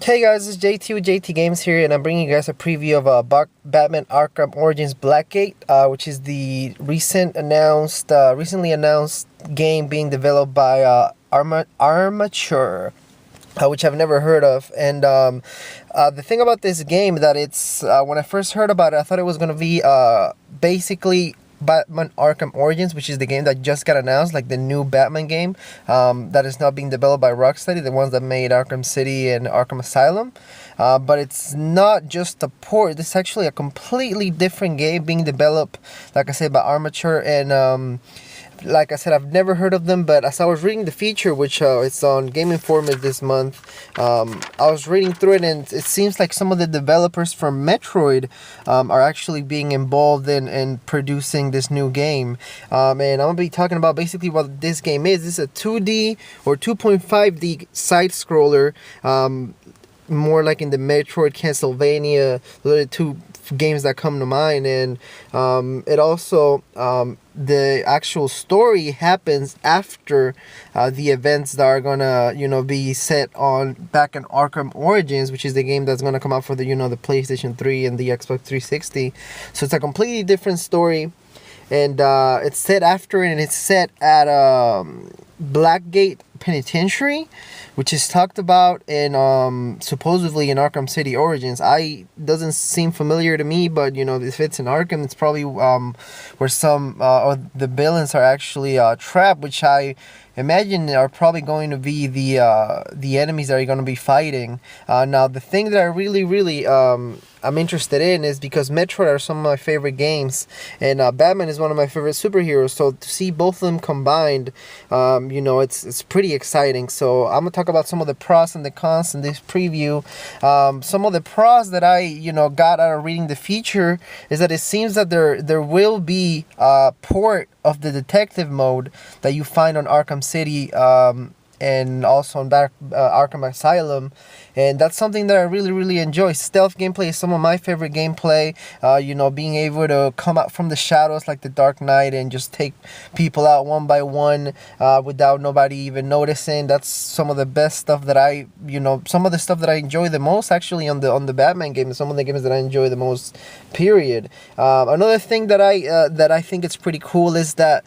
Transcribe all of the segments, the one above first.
Hey guys, it's JT with JT Games here, and I'm bringing you guys a preview of Batman Arkham Origins Blackgate, which is the recently announced game being developed by Armature, which I've never heard of. And the thing about this game that it's when I first heard about it, I thought it was gonna be basically Batman Arkham Origins, which is the game that just got announced, like the new Batman game that is now being developed by Rocksteady, the ones that made Arkham City and Arkham Asylum. But it's not just a port. This is actually a completely different game being developed, like I said, by Armature. And like I said, I've never heard of them, but as I was reading the feature, which it's on Game Informer this month, I was reading through it, and it seems like some of the developers from Metroid are actually being involved in producing this new game. And I'm going to be talking about basically what this game is. This is a 2D or 2.5D side-scroller, more like in the Metroid Castlevania, the two games that come to mind. And it also the actual story happens after the events that are gonna be set on back in Arkham Origins, which is the game that's gonna come out for the the PlayStation 3 and the Xbox 360. So it's a completely different story, and it's set after, and it's set at Blackgate Penitentiary, which is talked about in supposedly in Arkham City Origins. Doesn't seem familiar to me, but if it's in Arkham, it's probably where some of the villains are actually trapped, which I imagine are probably going to be the enemies that you're going to be fighting. Now, the thing that I really I'm interested in is because Metroid are some of my favorite games, and Batman is one of my favorite superheroes. So to see both of them combined, it's pretty exciting. So I'm gonna talk about some of the pros and the cons in this preview. Some of the pros that I got out of reading the feature is that it seems that there will be a port of the detective mode that you find on Arkham City, and also on Arkham Asylum, and that's something that I really enjoy. Stealth gameplay is some of my favorite gameplay. Being able to come out from the shadows like the Dark Knight and just take people out one by one without nobody even noticing. That's some of the best stuff that some of the stuff that I enjoy the most actually on the Batman game. Some of the games that I enjoy the most. Period. Another thing that I think it's pretty cool is that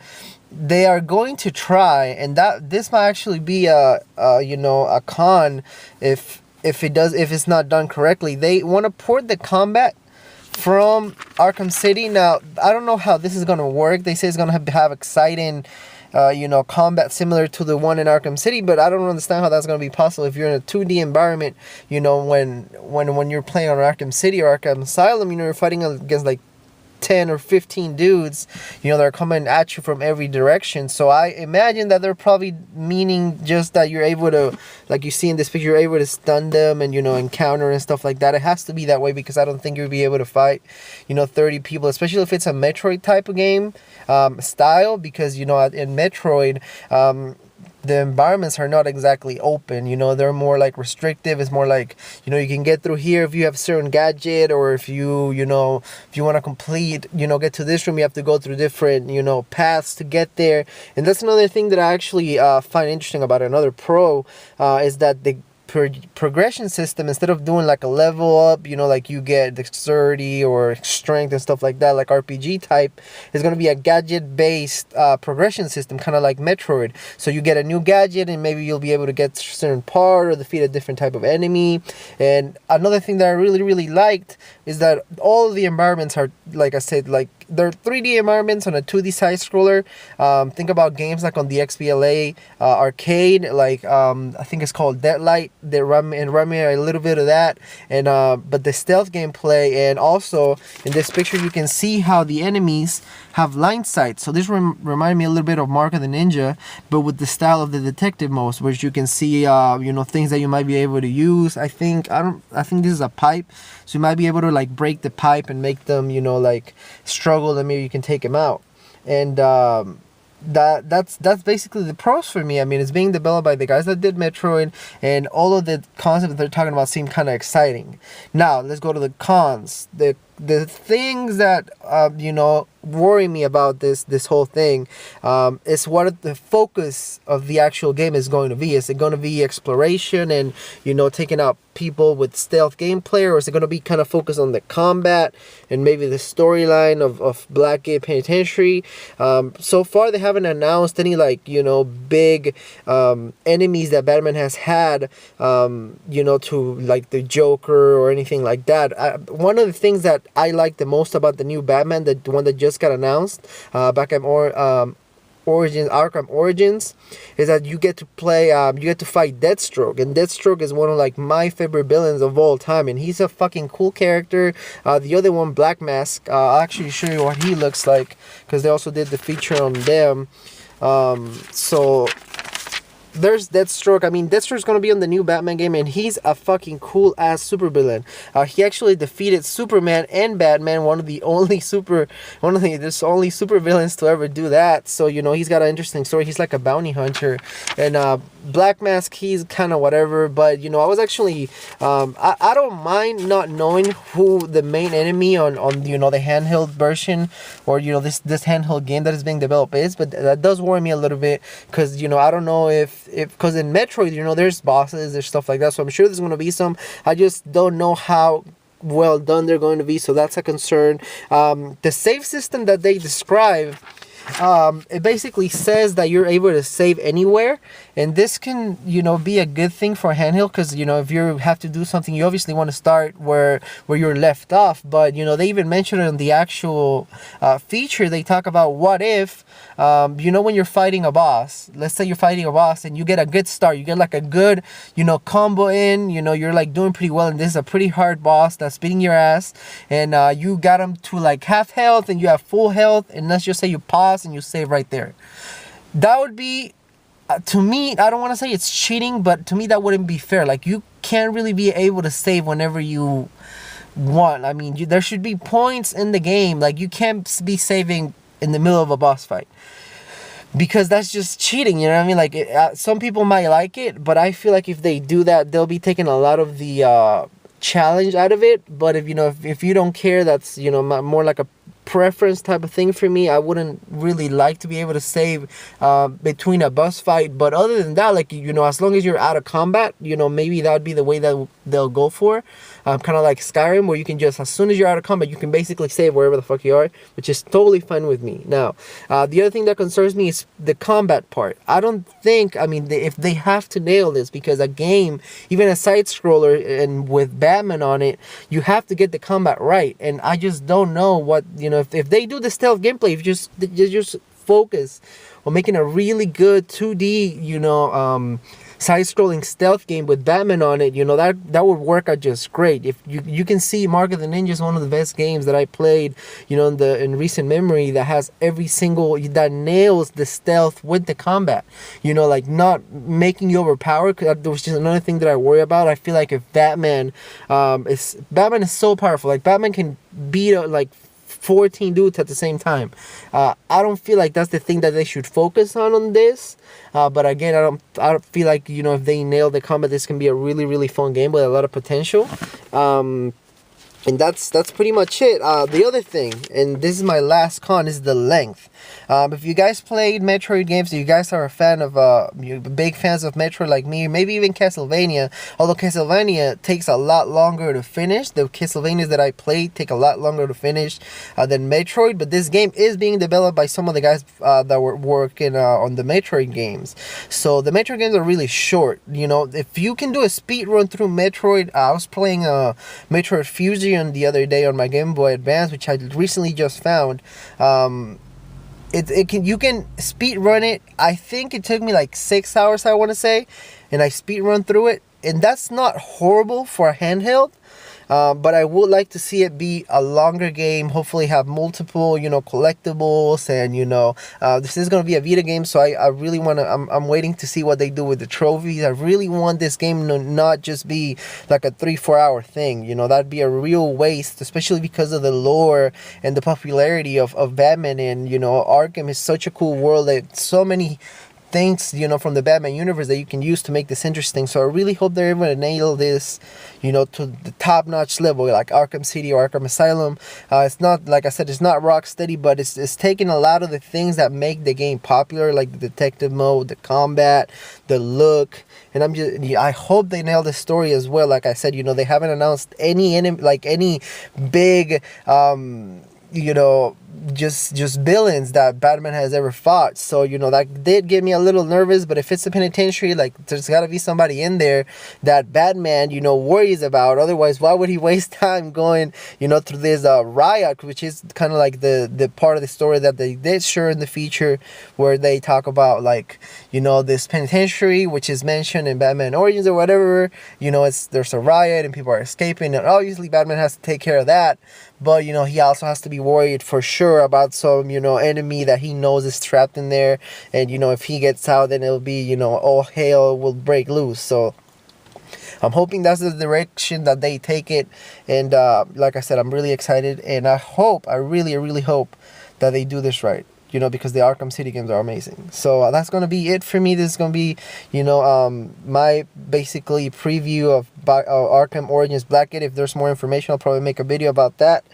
they are going to try, and that this might actually be a con if it's not done correctly. They want to port the combat from Arkham City. Now, I don't know how this is going to work. They say it's going to have exciting combat similar to the one in Arkham City, but I don't understand how that's going to be possible if you're in a 2D environment. When you're playing on Arkham City or Arkham Asylum, you're fighting against like 10 or 15 dudes, that are coming at you from every direction. So I imagine that they're probably meaning just that you're able to, like you see in this picture, you're able to stun them and, encounter and stuff like that. It has to be that way, because I don't think you'll be able to fight, 30 people, especially if it's a Metroid type of game style, because, in Metroid, the environments are not exactly open. They're more like restrictive. It's more like, you can get through here if you have a certain gadget, or if you want to complete, get to this room, you have to go through different, paths to get there. And that's another thing that I actually find interesting about it. Another pro is that the progression system, instead of doing like a level up, like you get dexterity or strength and stuff like that, like RPG type, is going to be a gadget based progression system, kind of like Metroid. So you get a new gadget, and maybe you'll be able to get a certain part or defeat a different type of enemy. And another thing that I really liked is that all of the environments are, like I said, like they're 3D environments on a 2D side scroller. Think about games like on the XBLA arcade, like I think it's called Deadlight. They run me a little bit of that, and but the stealth gameplay, and also in this picture you can see how the enemies have line sight. So this remind me a little bit of Mark of the Ninja, but with the style of the detective modes, which you can see things that you might be able to use. I think this is a pipe, so you might be able to like break the pipe and make them like struggle, and maybe you can take them out. And that's basically the pros for me. I mean, it's being developed by the guys that did Metroid, and all of the concepts they're talking about seem kind of exciting. Now let's go to the cons. The things that worrying me about this whole thing is what the focus of the actual game is going to be. Is it going to be exploration and, you know, taking out people with stealth gameplay, or is it going to be kind of focused on the combat and maybe the storyline of Blackgate Penitentiary? So far they haven't announced any, like, you know, big enemies that Batman has had, you know, to like the Joker or anything like that. One of the things that I like the most about the new Batman, the one that just got announced back at Arkham Origins, is that you get to play, you get to fight Deathstroke, and Deathstroke is one of like my favorite villains of all time, and he's a fucking cool character. The other one, Black Mask, I'll actually show you what he looks like, because they also did the feature on them. So there's Deathstroke. I mean, Deathstroke's gonna be on the new Batman game, and he's a fucking cool ass supervillain. He actually defeated Superman and Batman, there's only super villains to ever do that. So, you know, he's got an interesting story. He's like a bounty hunter, and Black Mask, he's kind of whatever. But, you know, I was actually, I don't mind not knowing who the main enemy on you know, the handheld version, or, you know, this handheld game that is being developed is. But that does worry me a little bit, because, you know, I don't know if because in Metroid, you know, there's bosses, there's stuff like that, so I'm sure there's going to be some. I just don't know how well done they're going to be, so that's a concern. The save system that they describe, it basically says that you're able to save anywhere, and this can, you know, be a good thing for handheld, because, you know, if you have to do something, you obviously want to start where you're left off. But, you know, they even mentioned it in the actual feature. They talk about what if, you know, when you're fighting a boss, let's say you're fighting a boss and you get a good start, you get like a good, you know, combo in, you know, you're like doing pretty well, and this is a pretty hard boss that's beating your ass, and you got him to like half health and you have full health, and let's just say you pause and you save right there. That would be, to me, I don't want to say it's cheating, but to me that wouldn't be fair. Like, you can't really be able to save whenever you want. I mean, there should be points in the game. Like, you can't be saving in the middle of a boss fight, because that's just cheating, you know what I mean? Like, some people might like it, but I feel like if they do that, they'll be taking a lot of the challenge out of it. But if, you know, if you don't care, that's, you know, more like a preference type of thing for me. I wouldn't really like to be able to save between a boss fight. But other than that, like, you know, as long as you're out of combat, you know, maybe that would be the way that they'll go for. Kind of like Skyrim, where you can just, as soon as you're out of combat, you can basically save wherever the fuck you are, which is totally fine with me. Now, the other thing that concerns me is the combat part. I don't think, I mean, if they have to nail this, because a game, even a side-scroller, and with Batman on it, you have to get the combat right. And I just don't know what, you know, if they do the stealth gameplay, if you just focus on making a really good 2D, you know, side-scrolling stealth game with Batman on it, you know, that would work out just great. If you can see, Mark of the Ninja is one of the best games that I played, you know, in recent memory, that has that nails the stealth with the combat, you know, like not making you overpowered. That was just another thing that I worry about. I feel like if Batman is so powerful, like Batman can beat like 14 dudes at the same time. I don't feel like that's the thing that they should focus on this. But again, I don't feel like, you know, if they nail the combat, this can be a really, really fun game with a lot of potential. And that's pretty much it. The other thing, and this is my last con, is the length. If you guys played Metroid games, if you guys are a fan of, you're big fans of Metroid like me, maybe even Castlevania, although Castlevania takes a lot longer to finish. The Castlevanias that I played take a lot longer to finish than Metroid, but this game is being developed by some of the guys that were working on the Metroid games. So the Metroid games are really short. You know, if you can do a speed run through Metroid, I was playing Metroid Fusion the other day on my Game Boy Advance, which I recently just found. You can speed run it. I think it took me like 6 hours, I want to say, and I speed run through it, and that's not horrible for a handheld. But I would like to see it be a longer game, hopefully have multiple, you know, collectibles, and, you know, this is going to be a Vita game, so I really want to, I'm waiting to see what they do with the trophies. I really want this game to not just be like a 3-4 hour thing, you know, that'd be a real waste, especially because of the lore and the popularity of Batman, and, you know, Arkham is such a cool world that so many things, you know, from the Batman universe that you can use to make this interesting. So I really hope they're able to nail this, you know, to the top-notch level, like Arkham City or Arkham Asylum. It's not, like I said, it's not rock steady, but it's taking a lot of the things that make the game popular, like the detective mode, the combat, the look. And I hope they nail the story as well. Like I said, you know, they haven't announced any big, you know, just villains that Batman has ever fought. So, you know, that did get me a little nervous. But if it's a penitentiary, like, there's got to be somebody in there that Batman, you know, worries about. Otherwise, why would he waste time going, you know, through this riot, which is kind of like the part of the story that they did share in the feature, where they talk about, like, you know, this penitentiary, which is mentioned in Batman Origins or whatever. You know, there's a riot and people are escaping, and obviously Batman has to take care of that. But, you know, he also has to be worried for sure about some, you know, enemy that he knows is trapped in there. And, you know, if he gets out, then it'll be, you know, all hell will break loose. So I'm hoping that's the direction that they take it. And like I said, I'm really excited. And I really hope that they do this right. You know, because the Arkham City games are amazing. So that's going to be it for me. This is going to be, you know, my basically preview of Arkham Origins Blackgate. If there's more information, I'll probably make a video about that.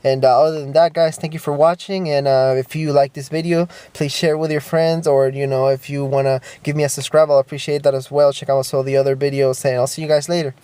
And other than that, guys, thank you for watching. And if you like this video, please share it with your friends. Or, you know, if you want to give me a subscribe, I'll appreciate that as well. Check out some of the other videos. And I'll see you guys later.